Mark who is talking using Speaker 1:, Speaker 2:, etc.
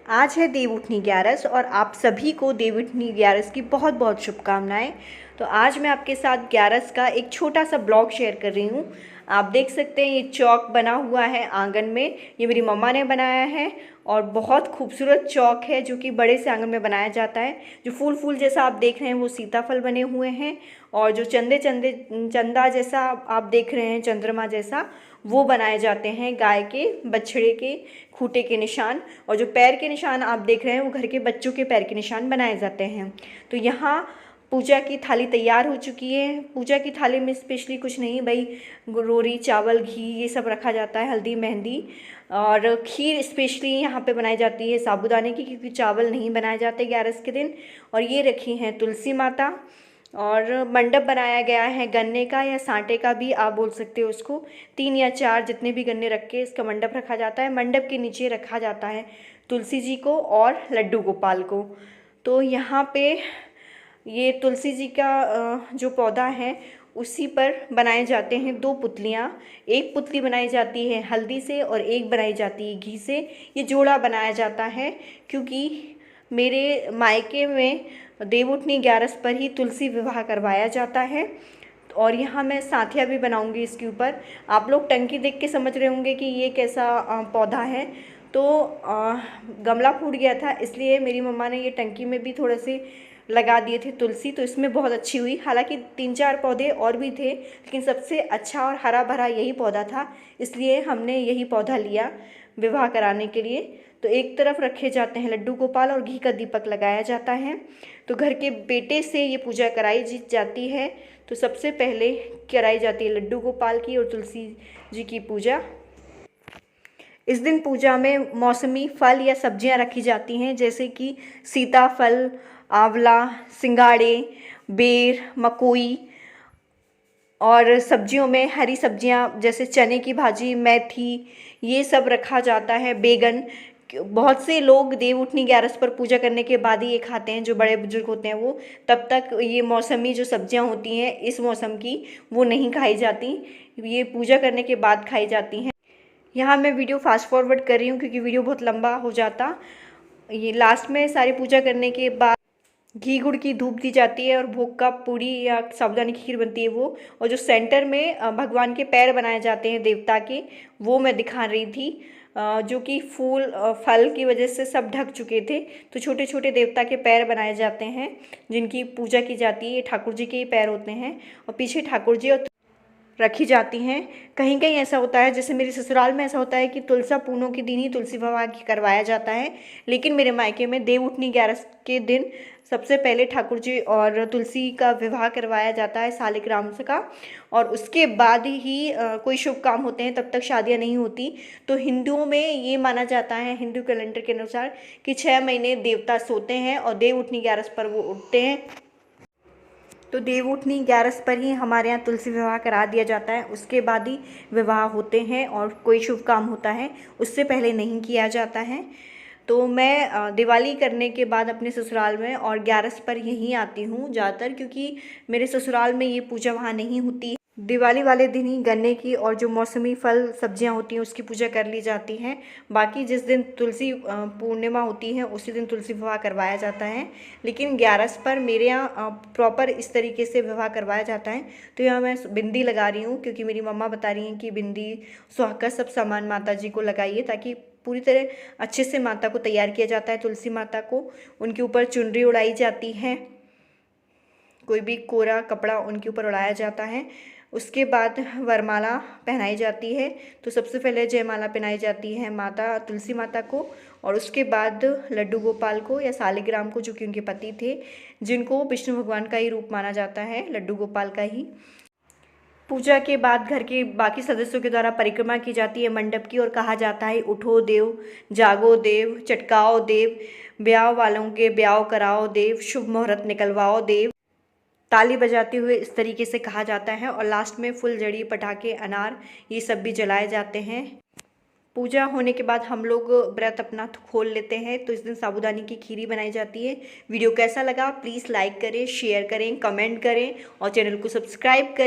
Speaker 1: आज है देवउठनी 11 और आप सभी को देवउठनी 11 की बहुत बहुत शुभकामनाएं। तो आज मैं आपके साथ 11 का एक छोटा सा ब्लॉग शेयर कर रही हूँ। आप देख सकते हैं ये चौक बना हुआ है आंगन में, ये मेरी मम्मा ने बनाया है और बहुत खूबसूरत चौक है जो कि बड़े से आंगन में बनाया जाता है। जो फूल फूल जैसा आप देख रहे हैं वो सीताफल बने हुए हैं और जो चंदा जैसा आप देख रहे हैं, चंद्रमा जैसा, वो बनाए जाते हैं गाय के बछड़े के खूंटे के निशान। और जो पैर के निशान आप देख रहे हैं वो घर के बच्चों के पैर के निशान बनाए जाते हैं। तो यहाँ पूजा की थाली तैयार हो चुकी है। पूजा की थाली में स्पेशली कुछ नहीं भाई, रोरी, चावल, घी ये सब रखा जाता है, हल्दी, मेहंदी और खीर स्पेशली यहाँ पे बनाई जाती है साबूदाने की, क्योंकि चावल नहीं बनाए जाते 11 के दिन। और ये रखी हैं तुलसी माता और मंडप बनाया गया है गन्ने का या सांटे का भी आप बोल सकते हो उसको। 3 या 4 जितने भी गन्ने रख के इसका मंडप रखा जाता है। मंडप के नीचे रखा जाता है तुलसी जी को और लड्डू गोपाल को। तो यहाँ पे ये तुलसी जी का जो पौधा है उसी पर बनाए जाते हैं 2 पुतलियाँ। एक पुतली बनाई जाती है हल्दी से और एक बनाई जाती है घी से। ये जोड़ा बनाया जाता है क्योंकि मेरे मायके में देवउठनी 11 पर ही तुलसी विवाह करवाया जाता है। और यहाँ मैं साथिया भी बनाऊंगी इसके ऊपर। आप लोग टंकी देख के समझ रहे होंगे कि ये कैसा पौधा है। तो गमला फूट गया था इसलिए मेरी मम्मा ने ये टंकी में भी थोड़े से लगा दिए थे तुलसी, तो इसमें बहुत अच्छी हुई। हालांकि 3-4 पौधे और भी थे लेकिन सबसे अच्छा और हरा भरा यही पौधा था, इसलिए हमने यही पौधा लिया विवाह कराने के लिए। तो एक तरफ रखे जाते हैं लड्डू गोपाल और घी का दीपक लगाया जाता है। तो घर के बेटे से ये पूजा कराई जाती है। तो सबसे पहले कराई जाती है लड्डू गोपाल की और तुलसी जी की पूजा। इस दिन पूजा में मौसमी फल या सब्जियां रखी जाती हैं, जैसे कि सीताफल, आंवला, सिंघाड़े, बेर, मकोई और सब्जियों में हरी सब्जियां जैसे चने की भाजी, मेथी, ये सब रखा जाता है। बैगन, बहुत से लोग देवउठनी 11 पर पूजा करने के बाद ही ये खाते हैं, जो बड़े बुजुर्ग होते हैं वो। तब तक ये मौसमी जो सब्जियां होती हैं इस मौसम की वो नहीं खाई जाती, ये पूजा करने के बाद खाई जाती हैं। यहाँ मैं वीडियो फास्ट फॉरवर्ड कर रही हूँ क्योंकि वीडियो बहुत लंबा हो जाता। ये लास्ट में सारी पूजा करने के बाद घी गुड़ की धूप दी जाती है और भोग का पूड़ी या साबूदाने की खीर बनती है वो। और जो सेंटर में भगवान के पैर बनाए जाते हैं देवता के, वो मैं दिखा रही थी, जो कि फूल फल की वजह से सब ढक चुके थे। तो छोटे छोटे देवता के पैर बनाए जाते हैं जिनकी पूजा की जाती है। ये ठाकुर जी के ही पैर होते हैं और पीछे ठाकुर जी और रखी जाती हैं। कहीं कहीं ऐसा होता है, जैसे मेरे ससुराल में ऐसा होता है कि तुलसा पूनों के दिन ही तुलसी विवाह करवाया जाता है, लेकिन मेरे मायके में देवउठनी 11 के दिन सबसे पहले ठाकुर जी और तुलसी का विवाह करवाया जाता है शालिग्राम का, और उसके बाद ही कोई शुभ काम होते हैं, तब तक शादियां नहीं होती। तो हिंदुओं में ये माना जाता है, हिंदू कैलेंडर के अनुसार, कि 6 महीने देवता सोते हैं और देवउठनी 11 पर वो उठते हैं। तो देवउठनी 11 पर ही हमारे यहाँ तुलसी विवाह करा दिया जाता है, उसके बाद ही विवाह होते हैं और कोई शुभ काम होता है, उससे पहले नहीं किया जाता है। तो मैं दिवाली करने के बाद अपने ससुराल में और 11 पर यहीं आती हूँ ज़्यादातर, क्योंकि मेरे ससुराल में ये पूजा वहाँ नहीं होती। दिवाली वाले दिन ही गन्ने की और जो मौसमी फल सब्जियां होती हैं उसकी पूजा कर ली जाती है। बाकी जिस दिन तुलसी पूर्णिमा होती है उसी दिन तुलसी विवाह करवाया जाता है। लेकिन 11 पर मेरे यहाँ प्रॉपर इस तरीके से विवाह करवाया जाता है। तो यहाँ मैं बिंदी लगा रही हूँ क्योंकि मेरी मम्मा बता रही हैं कि बिंदी, सुहागा, सब सामान माता जी को लगाइए, ताकि पूरी तरह अच्छे से माता को तैयार किया जाता है। तुलसी माता को उनके ऊपर चुनरी उड़ाई जाती है, कोई भी कोरा कपड़ा उनके ऊपर उड़ाया जाता है। उसके बाद वरमाला पहनाई जाती है। तो सबसे पहले जयमाला पहनाई जाती है माता तुलसी माता को, और उसके बाद लड्डू गोपाल को या शालिग्राम को, जो कि उनके पति थे, जिनको विष्णु भगवान का ही रूप माना जाता है, लड्डू गोपाल का ही। पूजा के बाद घर के बाकी सदस्यों के द्वारा परिक्रमा की जाती है मंडप की, और कहा जाता है उठो देव, जागो देव, चटकाओ देव, ब्याह वालों के ब्याह कराओ देव, शुभ मुहूर्त निकलवाओ देव, ताली बजाते हुए इस तरीके से कहा जाता है। और लास्ट में फुलझड़ी, पटाखे, अनार, ये सब भी जलाए जाते हैं। पूजा होने के बाद हम लोग व्रत अपना खोल लेते हैं। तो इस दिन साबूदाने की खीरी बनाई जाती है। वीडियो कैसा लगा प्लीज़ लाइक करें, शेयर करें, कमेंट करें और चैनल को सब्सक्राइब करें।